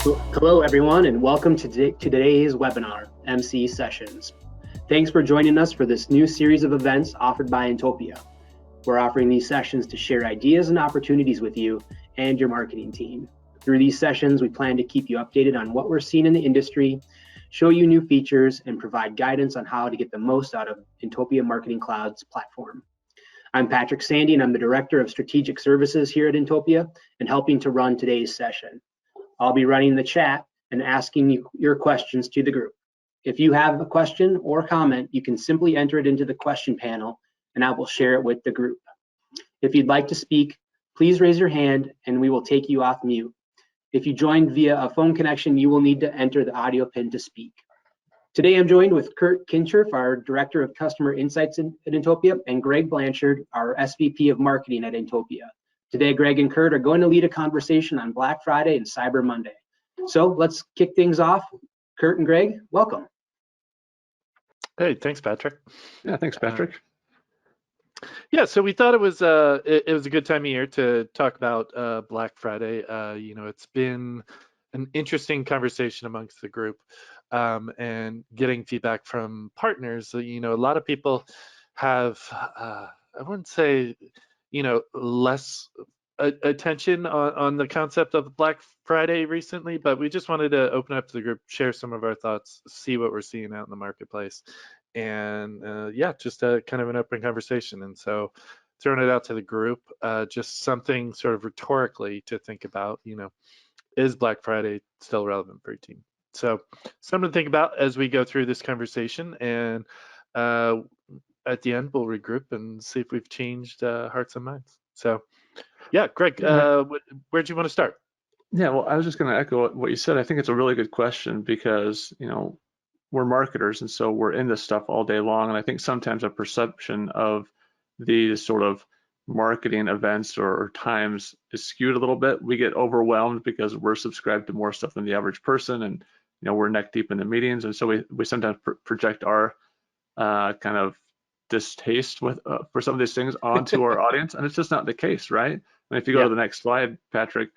Hello, everyone, and welcome to today's webinar, MC Sessions. Thanks for joining us for this new series of events offered by Inntopia. We're offering these sessions to share ideas and opportunities with you and your marketing team. Through these sessions, we plan to keep you updated on what we're seeing in the industry, show you new features, and provide guidance on how to get the most out of Inntopia Marketing Cloud's platform. I'm Patrick Sandy, and I'm the Director of Strategic Services here at Inntopia and helping to run today's session. I'll be running the chat and asking you your questions to the group. If you have a question or comment, you can simply enter it into the question panel and I will share it with the group. If you'd like to speak, please raise your hand and we will take you off mute. If you joined via a phone connection, you will need to enter the audio pin to speak. Today I'm joined with Kinscherf, our Director of Customer Insights at Inntopia, and Gregg Blanchard, our SVP of Marketing at Inntopia. Today, Gregg and Kurt are going to lead a conversation on Black Friday and Cyber Monday. So let's kick things off. Kurt and Gregg, welcome. Hey, thanks, Patrick. Yeah, thanks, Patrick. Yeah, so we thought it was a good time of year to talk about Black Friday. It's been an interesting conversation amongst the group and getting feedback from partners. A lot of people have, I wouldn't say, less attention on the concept of Black Friday recently, but we just wanted to open up to the group, share some of our thoughts, see what we're seeing out in the marketplace, and just a kind of an open conversation. And so throwing it out to the group, just something sort of rhetorically to think about, is Black Friday still relevant for your team? So something to think about as we go through this conversation, and at the end, we'll regroup and see if we've changed hearts and minds. So, yeah, Gregg, where'd you want to start? Yeah, well, I was just going to echo what you said. I think it's a really good question because, we're marketers, and so we're in this stuff all day long. And I think sometimes a perception of these sort of marketing events or times is skewed a little bit. We get overwhelmed because we're subscribed to more stuff than the average person, and, we're neck deep in the meetings. And so we sometimes project our kind of distaste for some of these things onto our audience, and it's just not the case, right? And if you go to the next slide, Patrick,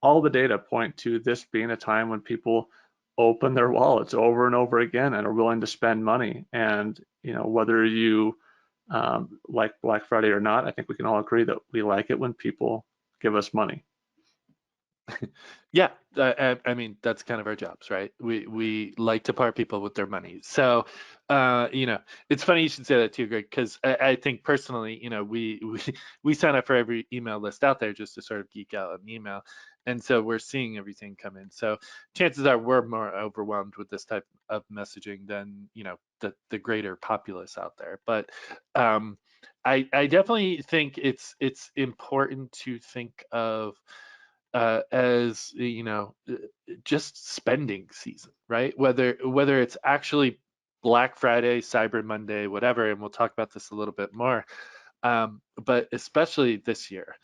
all the data point to this being a time when people open their wallets over and over again and are willing to spend money. And whether you like Black Friday or not, I think we can all agree that we like it when people give us money. Yeah, I mean, that's kind of our jobs, right? We like to part people with their money. So, it's funny you should say that too, Gregg, because I think personally, we sign up for every email list out there just to sort of geek out on email. And so we're seeing everything come in. So chances are we're more overwhelmed with this type of messaging than, the greater populace out there. But I definitely think it's important to think of as just spending season, right? Whether it's actually Black Friday, Cyber Monday, whatever, and we'll talk about this a little bit more. But especially this year,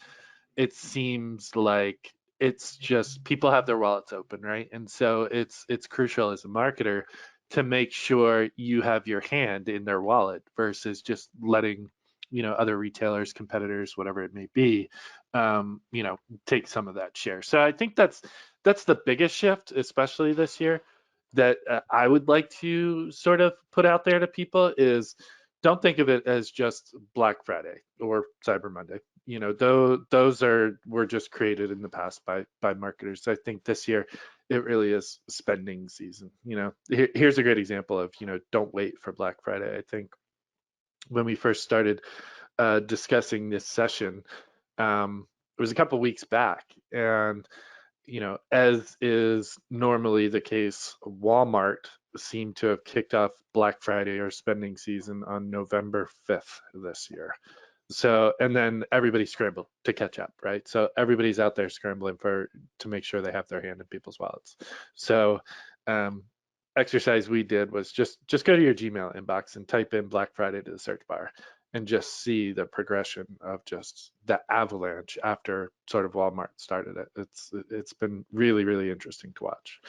it seems like it's just people have their wallets open, right? And so it's crucial as a marketer to make sure you have your hand in their wallet versus just letting other retailers, competitors, whatever it may be, take some of that share. So I think that's the biggest shift, especially this year, that I would like to sort of put out there to people is don't think of it as just Black Friday or Cyber Monday. Those were just created in the past by marketers. I think this year it really is spending season. Here's a great example of, don't wait for Black Friday. I think when we first started discussing this session, it was a couple weeks back, and as is normally the case, Walmart seemed to have kicked off Black Friday or spending season on November 5th this year. So, and then everybody scrambled to catch up, right? So everybody's out there scrambling to make sure they have their hand in people's wallets. So exercise we did was just go to your Gmail inbox and type in Black Friday to the search bar and just see the progression of just the avalanche after sort of Walmart started it. It's been really, really interesting to watch.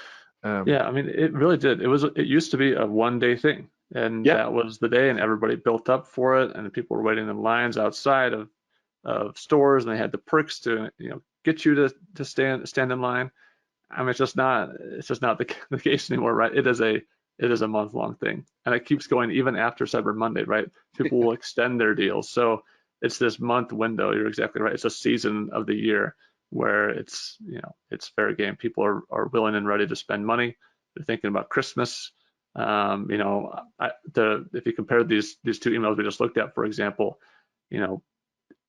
Yeah, I mean, it really did. It used to be a one-day thing, and that was the day, and everybody built up for it, and people were waiting in lines outside of stores, and they had the perks to get you to stand in line. I mean, it's just not the case anymore, right? It is a month-long thing, and it keeps going even after Cyber Monday, right? People will extend their deals, so it's this month window. You're exactly right. It's a season of the year where it's fair game. People are willing and ready to spend money. They're thinking about Christmas. If you compare these two emails we just looked at, for example,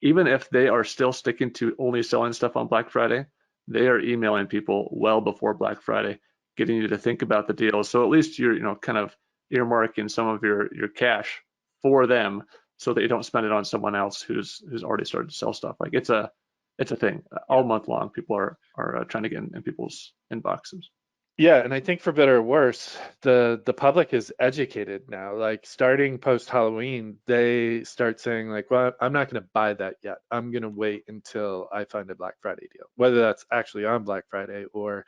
even if they are still sticking to only selling stuff on Black Friday, they are emailing people well before Black Friday, getting you to think about the deals. So at least you're kind of earmarking some of your cash for them so that you don't spend it on someone else who's already started to sell stuff. Like it's a thing. All month long, people are trying to get in people's inboxes. Yeah, and I think for better or worse, the public is educated now. Like starting post Halloween, they start saying like, well, I'm not going to buy that yet. I'm going to wait until I find a Black Friday deal, whether that's actually on Black Friday or,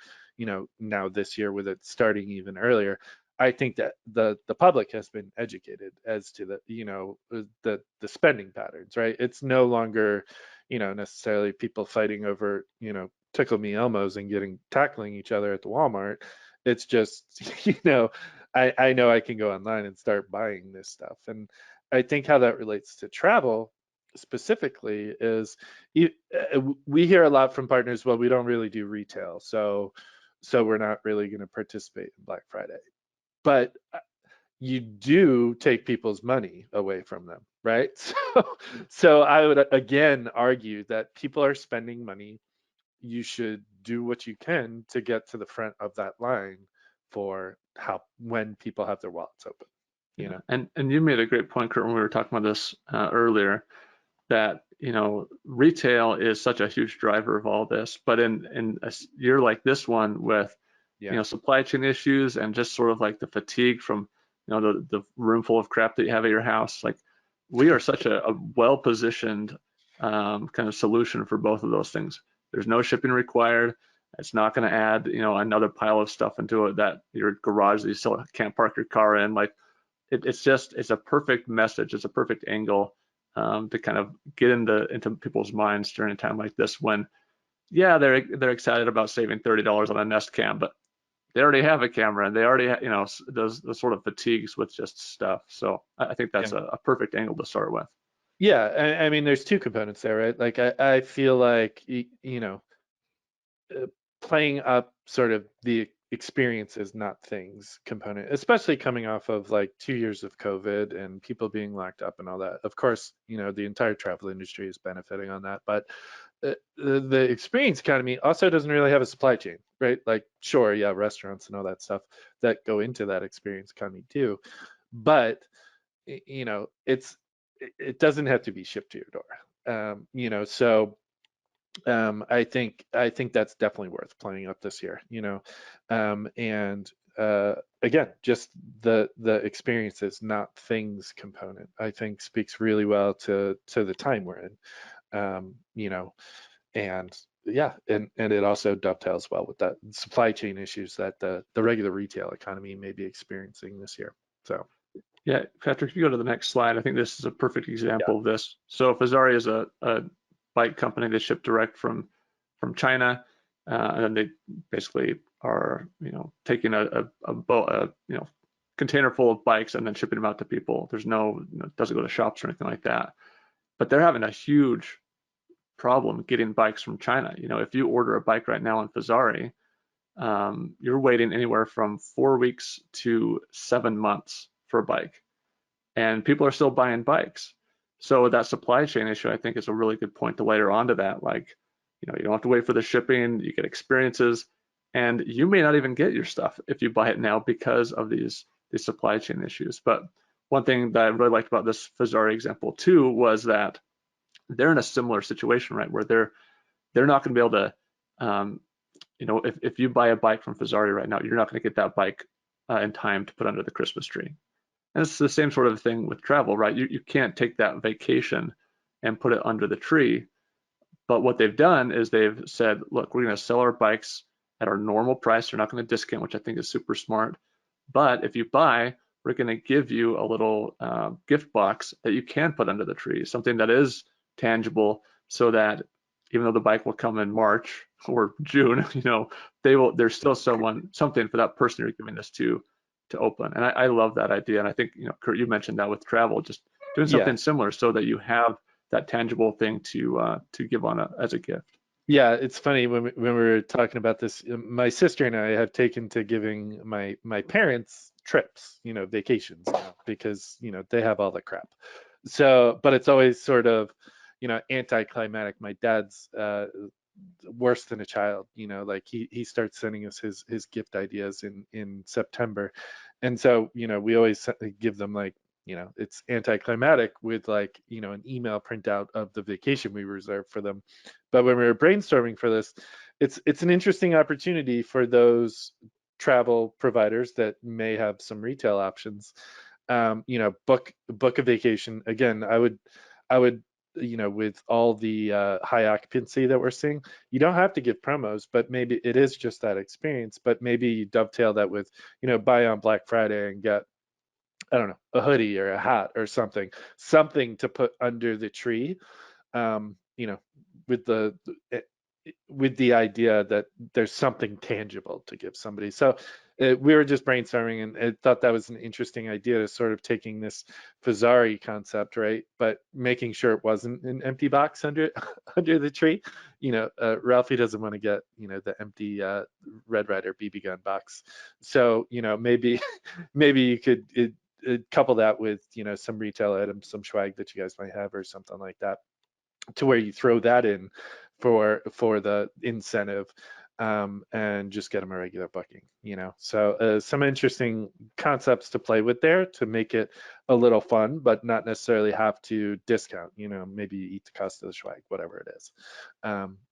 now this year with it starting even earlier. I think that the public has been educated as to the spending patterns, right? It's no longer, necessarily people fighting over, Tickle Me Elmos and tackling each other at the Walmart. It's just, I know I can go online and start buying this stuff. And I think how that relates to travel specifically is we hear a lot from partners, well, we don't really do retail, so we're not really going to participate in Black Friday. But you do take people's money away from them, right? So I would again argue that people are spending money. You should do what you can to get to the front of that line for when people have their wallets open. And you made a great point, Kurt, when we were talking about this earlier, that retail is such a huge driver of all this, but in a year like this one with supply chain issues and just sort of like the fatigue from the room full of crap that you have at your house, like we are such a well-positioned kind of solution for both of those things. There's no shipping required. It's not going to add another pile of stuff into it that your garage that you still can't park your car in. Like it's a perfect message. It's a perfect angle to kind of get into people's minds during a time like this when, yeah, they're excited about saving $30 on a Nest Cam, but they already have a camera and they already those sort of fatigues with just stuff. So I think that's a perfect angle to start with. Yeah, I mean, there's two components there, right? Like I feel like playing up sort of the experiences, not things component, especially coming off of like 2 years of COVID and people being locked up and all that. Of course, the entire travel industry is benefiting on that, but the experience economy also doesn't really have a supply chain, right? Like, sure, yeah, restaurants and all that stuff that go into that experience economy too, but it doesn't have to be shipped to your door. So I think that's definitely worth playing up this year, and again, just the experiences, not things component, I think speaks really well to the time we're in, and yeah, and it also dovetails well with that supply chain issues that the regular retail economy may be experiencing this year. So. Yeah, Patrick, if you go to the next slide, I think this is a perfect example of this. So Fazari is a bike company. They ship direct from China, and then they basically are taking a container full of bikes and then shipping them out to people. There's no it doesn't go to shops or anything like that. But they're having a huge problem getting bikes from China. If you order a bike right now on Fazari, you're waiting anywhere from 4 weeks to 7 months for a bike, and people are still buying bikes. So that supply chain issue, I think, is a really good point to layer onto that. Like, you don't have to wait for the shipping, you get experiences, and you may not even get your stuff if you buy it now because of these supply chain issues. But one thing that I really liked about this Fazari example too was that they're in a similar situation, right, where they're not going to be able to, if you buy a bike from Fazari right now, you're not going to get that bike in time to put under the Christmas tree. And it's the same sort of thing with travel, right? You can't take that vacation and put it under the tree. But what they've done is they've said, look, we're going to sell our bikes at our normal price. They're not going to discount, which I think is super smart. But if you buy, we're going to give you a little gift box that you can put under the tree, something that is tangible, so that even though the bike will come in March or June, there's still something for that person you're giving this to open. And I love that idea. And I think, Kurt, you mentioned that with travel, just doing something similar so that you have that tangible thing to give as a gift. Yeah, it's funny when we were talking about this. My sister and I have taken to giving my parents trips, vacations now, because they have all the crap. So, but it's always sort of, anticlimactic. My dad's worse than a child, like he starts sending us his gift ideas in September, and so we always give them like, it's anticlimactic with like, an email printout of the vacation we reserved for them. But when we were brainstorming for this, it's an interesting opportunity for those travel providers that may have some retail options. Book a vacation. Again, I would with all the high occupancy that we're seeing, you don't have to give promos, but maybe it is just that experience. But maybe you dovetail that with, buy on Black Friday and get, I don't know, a hoodie or a hat or something to put under the tree, um, you know, with the idea that there's something tangible to give somebody. So we were just brainstorming, and I thought that was an interesting idea, to sort of taking this Fazari concept, right, but making sure it wasn't an empty box under under the tree. Ralphie doesn't want to get the empty Red Ryder BB gun box. So maybe maybe you could couple that with some retail items, some swag that you guys might have or something like that, to where you throw that in for the incentive, and just get them a regular booking. So some interesting concepts to play with there to make it a little fun, but not necessarily have to discount. Maybe you eat the cost of the swag, whatever it is.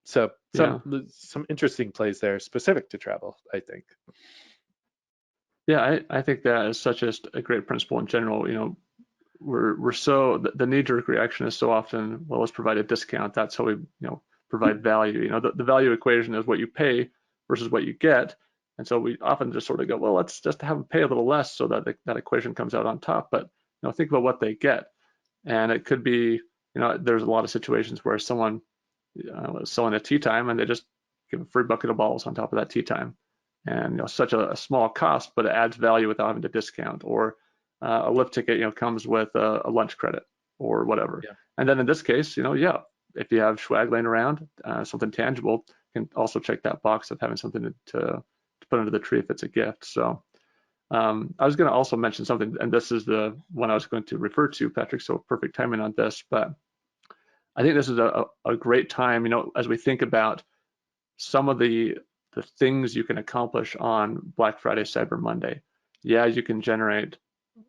So some interesting plays there specific to travel, I think. Yeah, I think that is such a great principle in general. We're so, the knee-jerk reaction is so often, well, let's provide a discount. That's how we provide value. The value equation is what you pay versus what you get, and so we often just sort of go, well, let's just have them pay a little less so that that equation comes out on top. But think about what they get, and it could be, there's a lot of situations where someone is selling a tea time and they just give a free bucket of balls on top of that tea time, and such a small cost, but it adds value without having to discount. Or a lift ticket, comes with a lunch credit or whatever. Yeah. And then in this case, if you have swag laying around, something tangible, you can also check that box of having something to put under the tree if it's a gift. So I was going to also mention something, and this is the one I was going to refer to, Patrick, so perfect timing on this. But I think this is a great time, as we think about some of the things you can accomplish on Black Friday, Cyber Monday. Yeah, you can generate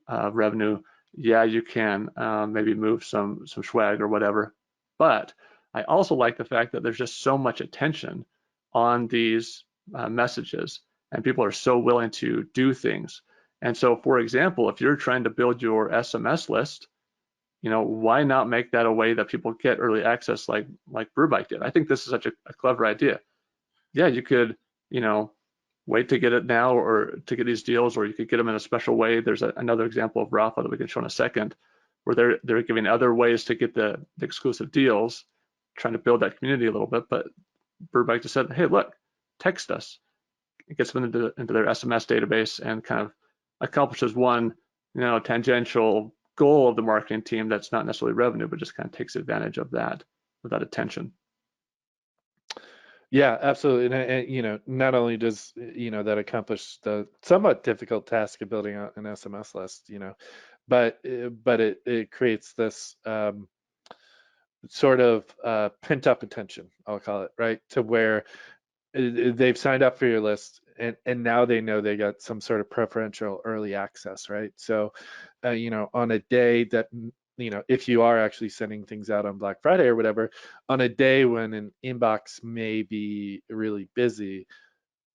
revenue. Yeah, you can maybe move some swag or whatever. But I also like the fact that there's just so much attention on these messages, and people are so willing to do things. And so, for example, if you're trying to build your SMS list, why not make that a way that people get early access like Brewbike did? I think this is such a clever idea. Yeah, you could, wait to get it now, or to get these deals, or you could get them in a special way. There's another example of Rafa that we can show in a second, where they're giving other ways to get the exclusive deals, trying to build that community a little bit. But Brewbike just said, hey, look, text us. It gets them into their SMS database and kind of accomplishes one, tangential goal of the marketing team that's not necessarily revenue, but just kind of takes advantage of that attention. Yeah, absolutely. And not only does that accomplish the somewhat difficult task of building out an SMS list, but it creates this sort of pent up attention, I'll call it, right, to where they've signed up for your list, and now they know they got some sort of preferential early access, right? So on a day that if you are actually sending things out on Black Friday or whatever, on a day when an inbox may be really busy,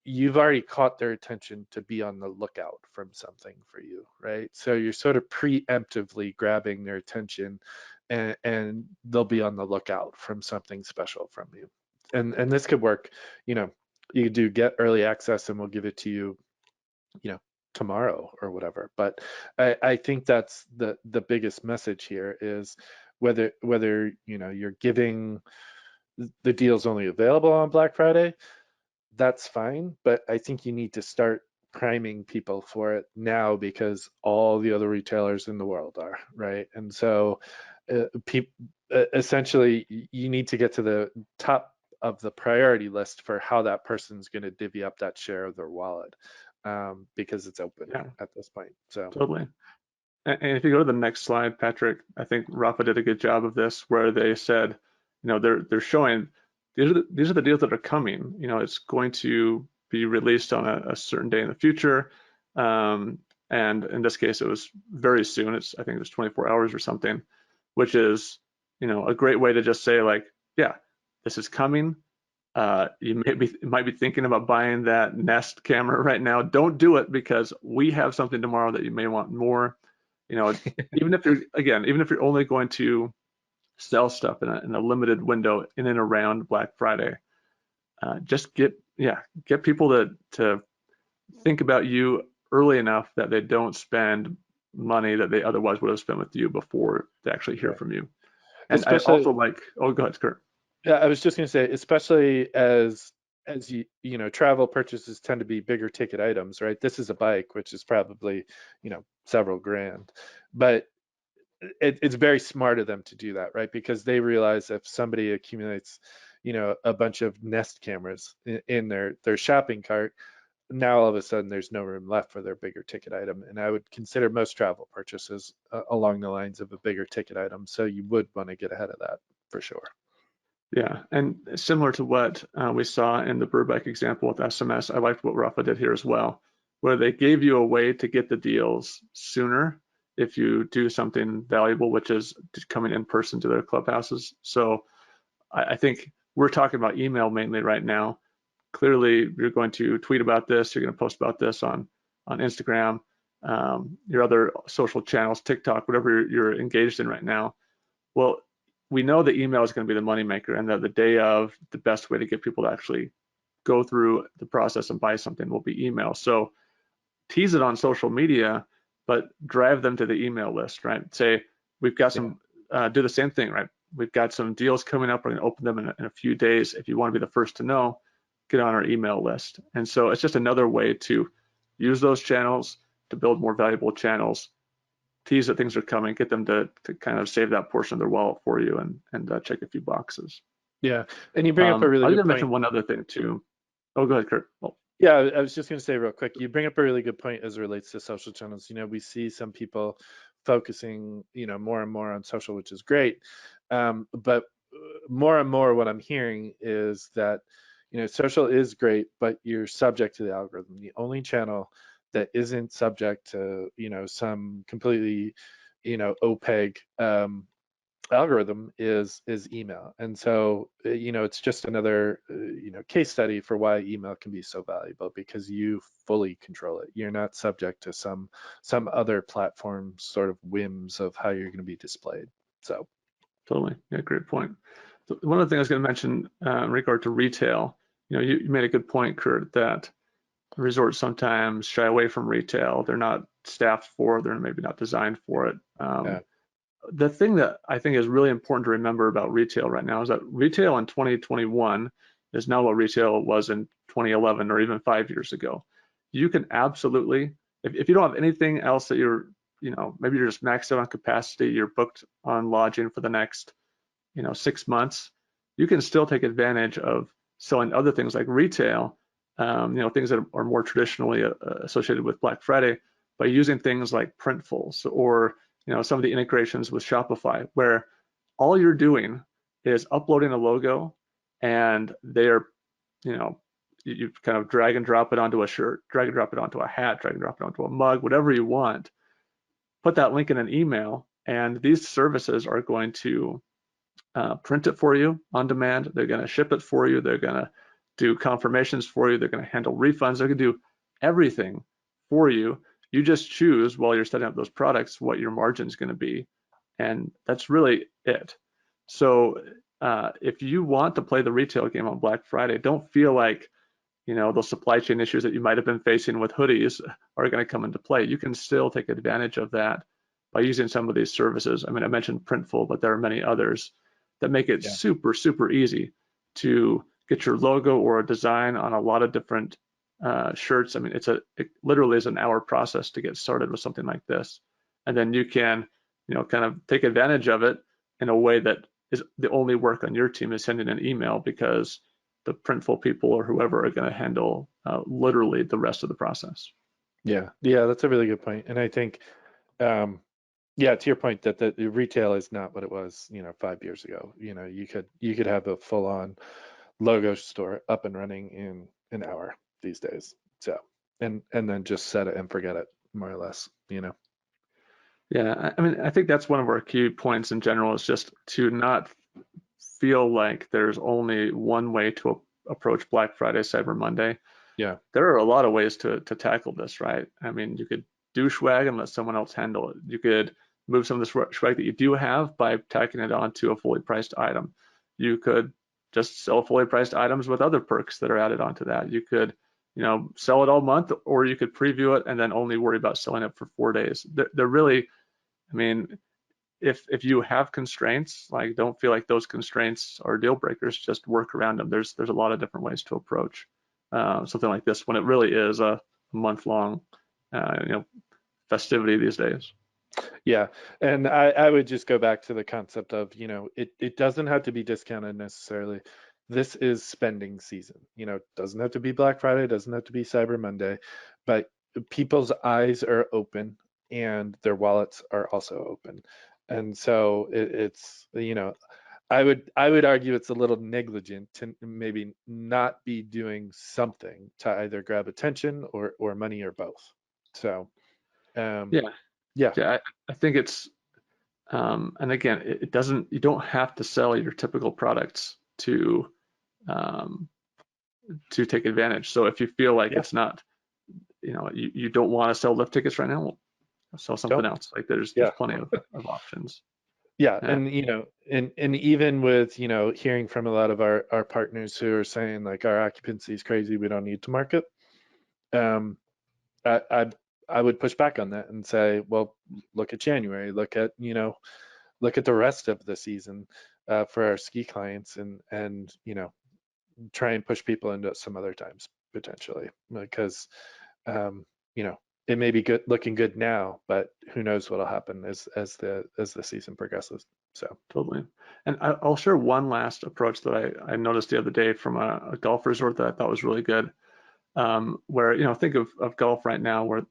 you've already caught their attention to be on the lookout from something for you, right? So you're sort of preemptively grabbing their attention, and they'll be on the lookout from something special from you. And this could work, you could do get early access and we'll give it to you, tomorrow or whatever. But I think that's the biggest message here, is whether you're giving the deal's only available on Black Friday, that's fine. But I think you need to start priming people for it now because all the other retailers in the world are, right? And so essentially you need to get to the top of the priority list for how that person's going to divvy up that share of their wallet, because it's open at this point. So totally. And if you go to the next slide, Patrick, I think Rafa did a good job of this, where they said, they're showing these are the deals that are coming. It's going to be released on a certain day in the future, and in this case, it was very soon. I think it was 24 hours or something, which is a great way to just say, like, yeah, this is coming. You might be thinking about buying that Nest camera right now. Don't do it, because we have something tomorrow that you may want more. Even if you're only going to sell stuff in a limited window in and around Black Friday, just get people to think about you early enough that they don't spend money that they otherwise would have spent with you before they actually hear from you. And especially, I also like, oh, go ahead, Kurt. Yeah, I was just going to say, especially as travel purchases tend to be bigger ticket items, right? This is a bike, which is probably, several grand, but it's very smart of them to do that, right? Because they realize if somebody accumulates, a bunch of Nest cameras in their shopping cart, now all of a sudden there's no room left for their bigger ticket item. And I would consider most travel purchases along the lines of a bigger ticket item. So you would want to get ahead of that for sure. Yeah, and similar to what we saw in the Burbank example with SMS, I liked what Rafa did here as well, where they gave you a way to get the deals sooner if you do something valuable, which is coming in person to their clubhouses. So I think we're talking about email mainly right now. Clearly, you're going to tweet about this, you're going to post about this on Instagram, your other social channels, TikTok, whatever you're engaged in right now. Well, we know that email is going to be the moneymaker, and that the day of, the best way to get people to actually go through the process and buy something will be email. So tease it on social media, but drive them to the email list, right? Say, we've got some, do the same thing, right? We've got some deals coming up. We're going to open them in a few days. If you want to be the first to know, get on our email list. And so it's just another way to use those channels to build more valuable channels, tease that things are coming, get them to kind of save that portion of their wallet for you and check a few boxes. Yeah, and you bring up a really good point. I was going to mention one other thing too. Oh, go ahead, Kurt. Well, yeah, I was just going to say real quick, you bring up a really good point as it relates to social channels. We see some people focusing, more and more on social, which is great. But more and more what I'm hearing is that, social is great, but you're subject to the algorithm. The only channel that isn't subject to, some completely, opaque algorithm is email. And so, it's just another, case study for why email can be so valuable, because you fully control it. You're not subject to some other platform sort of whims of how you're going to be displayed. So totally. Yeah, great point. So one of the things I was going to mention in regard to retail, you made a good point, Kurt, that resorts sometimes shy away from retail. They're not staffed for it. They're maybe not designed for it. The thing that I think is really important to remember about retail right now is that retail in 2021 is not what retail was in 2011 or even 5 years ago. You can absolutely, if you don't have anything else that you're, maybe you're just maxed out on capacity, you're booked on lodging for the next, 6 months, you can still take advantage of selling other things like retail, things that are more traditionally associated with Black Friday, by using things like Printfuls or some of the integrations with Shopify, where all you're doing is uploading a logo, and they're, you kind of drag and drop it onto a shirt, drag and drop it onto a hat, drag and drop it onto a mug, whatever you want. Put that link in an email, and these services are going to print it for you on demand. They're going to ship it for you. They're going to do confirmations for you. They're going to handle refunds. They're going to do everything for you. You just choose while you're setting up those products what your margin is going to be, and that's really it. So if you want to play the retail game on Black Friday, don't feel like those supply chain issues that you might have been facing with hoodies are going to come into play. You can still take advantage of that by using some of these services. I mean, I mentioned Printful, but there are many others that make it super, super easy. to get your logo or a design on a lot of different shirts. I mean, it literally is an hour process to get started with something like this. And then you can, kind of take advantage of it in a way that is the only work on your team is sending an email, because the Printful people or whoever are going to handle literally the rest of the process. Yeah, that's a really good point. And I think, to your point that the retail is not what it was, 5 years ago. You could have a full-on logo store up and running in an hour these days. So, and then just set it and forget it, more or less. Yeah, I mean, I think that's one of our key points in general, is just to not feel like there's only one way to approach Black Friday, Cyber Monday. Yeah, there are a lot of ways to tackle this, right? I mean, you could do swag and let someone else handle it. You could move some of the swag that you do have by tacking it onto a fully priced item. You could just sell fully priced items with other perks that are added onto that. You could, sell it all month, or you could preview it and then only worry about selling it for 4 days. They're really, I mean, if you have constraints, like, don't feel like those constraints are deal breakers. Just work around them. There's a lot of different ways to approach something like this when it really is a month-long, festivity these days. Yeah, and I would just go back to the concept of, it doesn't have to be discounted necessarily. This is spending season. It doesn't have to be Black Friday, it doesn't have to be Cyber Monday, but people's eyes are open and their wallets are also open. And so it's, I would argue it's a little negligent to maybe not be doing something to either grab attention or money or both. So, Yeah, I think it's, and again, it doesn't, you don't have to sell your typical products to take advantage. So if you feel like it's not, you don't want to sell lift tickets right now, well, sell something else. Like, there's plenty of options. Yeah, and and even with hearing from a lot of our partners who are saying, like, our occupancy is crazy, we don't need to market. I would push back on that and say, well, look at January, look at the rest of the season for our ski clients, and try and push people into some other times potentially, because it may be looking good now, but who knows what'll happen as the season progresses. So totally. And I'll share one last approach that I noticed the other day from a golf resort that I thought was really good. Where, think of golf right now, where,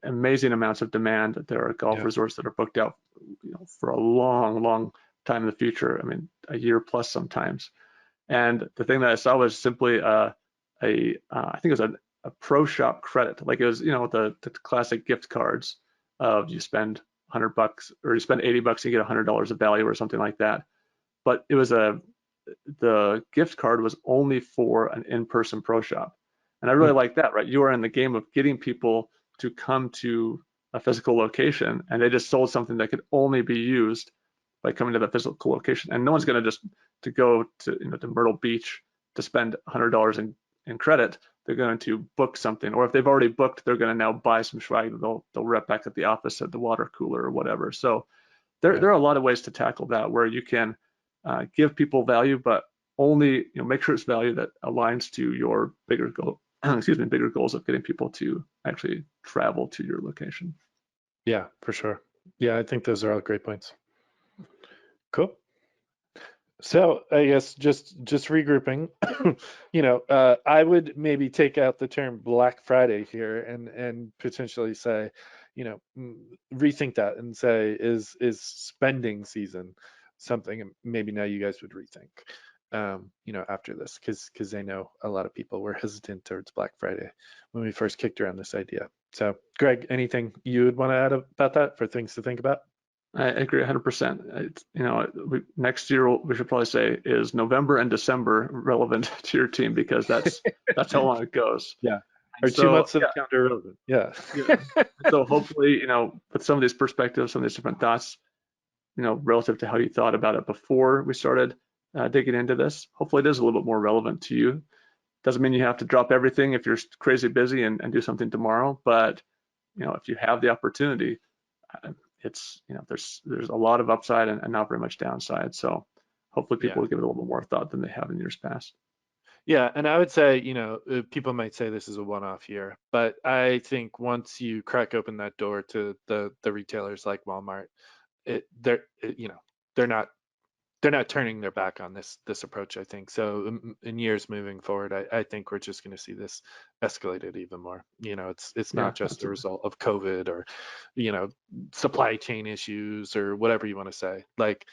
amazing amounts of demand. There are golf resorts that are booked out, for a long, long time in the future. I mean, a year plus sometimes. And the thing that I saw was simply I think it was a pro shop credit. Like, it was, the classic gift cards of you spend $100 or you spend $80, you get $100 of value or something like that. But it was the gift card was only for an in-person pro shop. And I really like that, right? You are in the game of getting people to come to a physical location, and they just sold something that could only be used by coming to the physical location. And no one's going to just to go to to Myrtle Beach to spend $100 in credit. They're going to book something, or if they've already booked, they're going to now buy some swag that they'll rep back at the office at the water cooler or whatever. So there are a lot of ways to tackle that, where you can give people value, but only make sure it's value that aligns to your bigger goal. Bigger goals of getting people to actually travel to your location. Yeah, for sure. Yeah, I think those are all great points. Cool. So I guess just regrouping, I would maybe take out the term Black Friday here and potentially say, rethink that and say, is spending season something maybe now you guys would rethink, after this, because I know a lot of people were hesitant towards Black Friday when we first kicked around this idea. So, Greg, anything you would want to add about that for things to think about? I agree 100%. Next year we should probably say, is November and December relevant to your team, because that's how long it goes. Yeah. Or so, 2 months of the calendar relevant. Yeah. So hopefully, with some of these perspectives, some of these different thoughts, relative to how you thought about it before we started digging into this, hopefully it is a little bit more relevant to you. Doesn't mean you have to drop everything if you're crazy busy and do something tomorrow, but if you have the opportunity, it's there's a lot of upside and not very much downside. So hopefully people will give it a little bit more thought than they have in years past. Yeah, and I would say, people might say this is a one-off year, but I think once you crack open that door to the retailers like Walmart, they're not turning their back on this approach, I think. So in years moving forward, I think we're just going to see this escalated even more. It's not just a result of COVID or, supply chain issues or whatever you want to say. Like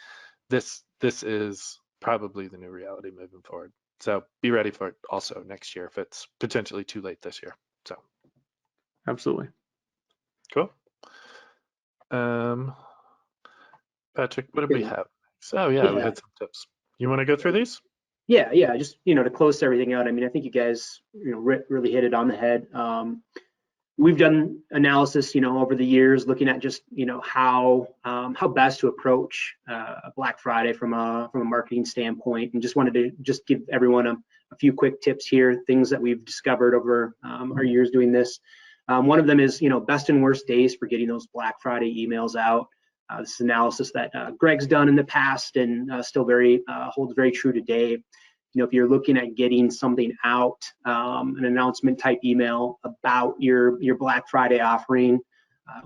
this is probably the new reality moving forward. So be ready for it also next year if it's potentially too late this year. So absolutely. Cool. Patrick, what did we have? So we had some tips. You want to go through these? Yeah. Just to close everything out. I mean, I think you guys really hit it on the head. We've done analysis over the years looking at just how best to approach Black Friday from a marketing standpoint, and just wanted to just give everyone a few quick tips here, things that we've discovered over our years doing this. One of them is best and worst days for getting those Black Friday emails out. This is analysis that Gregg's done in the past and still holds very true today. If you're looking at getting something out, an announcement type email about your Black Friday offering,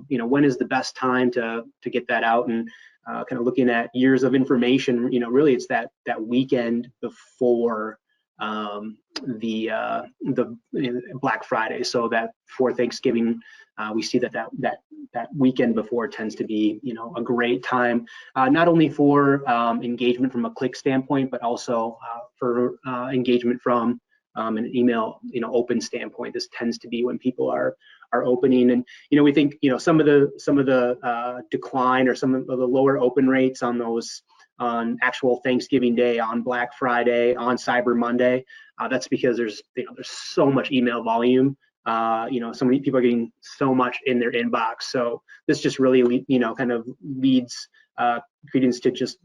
when is the best time to get that out? And kind of looking at years of information, really it's that weekend before the Black Friday. So that for Thanksgiving, we see that weekend before tends to be a great time, not only for engagement from a click standpoint, but also for engagement from an email open standpoint. This tends to be when people are opening, and we think some of the decline or some of the lower open rates on those on actual Thanksgiving Day, on Black Friday, on Cyber Monday. That's because there's so much email volume. So many people are getting so much in their inbox. So this just really, kind of leads credence to just,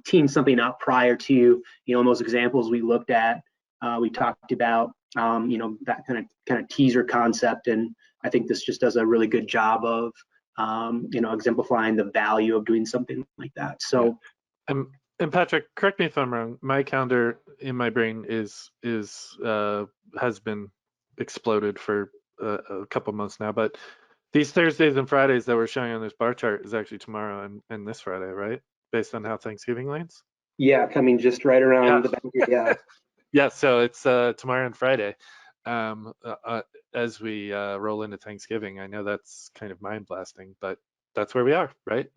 teeing something up prior to, in those examples we looked at. We talked about, that kind of teaser concept, and I think this just does a really good job of, exemplifying the value of doing something like that. So. And Patrick, correct me if I'm wrong. My calendar in my brain has been exploded for a couple months now, but these Thursdays and Fridays that we're showing on this bar chart is actually tomorrow and this Friday, right? Based on how Thanksgiving lands. Yeah, coming just right around the back. Yeah. Yeah, so it's tomorrow and Friday. As we roll into Thanksgiving, I know that's kind of mind blasting, but that's where we are, right?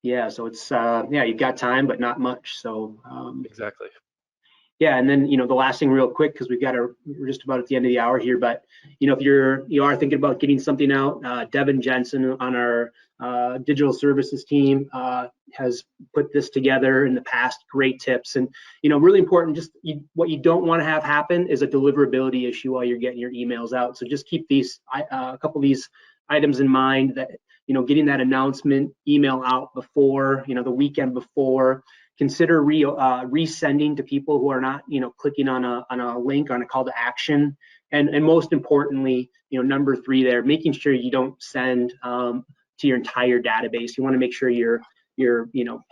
Yeah, so it's you've got time, but not much. So exactly. Yeah, and then the last thing, real quick, because we're just about at the end of the hour here. But if you are thinking about getting something out, Devin Jensen on our digital services team has put this together in the past. Great tips, and really important. Just what you don't want to have happen is a deliverability issue while you're getting your emails out. So just keep these a couple of these items in mind, that getting that announcement email out before the weekend before. Consider resending to people who are not clicking on a link, on a call to action, and most importantly, number 3 there, making sure you don't send to your entire database. You want to make sure you're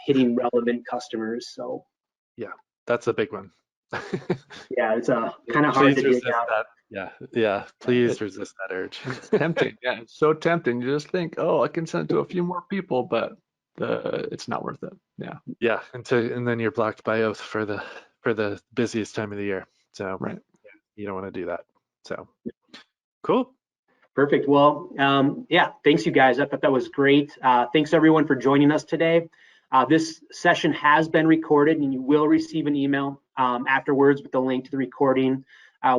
hitting relevant customers. So yeah, that's a big one. Yeah, it's kind of hard to dig out. Yeah, please resist that urge. It's tempting. Yeah, it's so tempting. You just think, oh, I can send it to a few more people, but it's not worth it. Yeah, and then you're blocked by oath for the busiest time of the year. So right, you don't want to do that. So cool. Perfect. Well, thanks you guys. I thought that was great. Thanks everyone for joining us today. This session has been recorded, and you will receive an email afterwards with the link to the recording.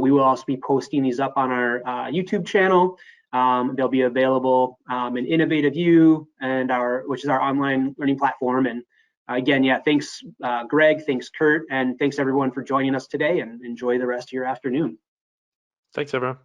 We will also be posting these up on our YouTube channel. They'll be available in Innovative U, and which is our online learning platform. And again, thanks Gregg, thanks Kurt, and thanks everyone for joining us today, and enjoy the rest of your afternoon. Thanks everyone.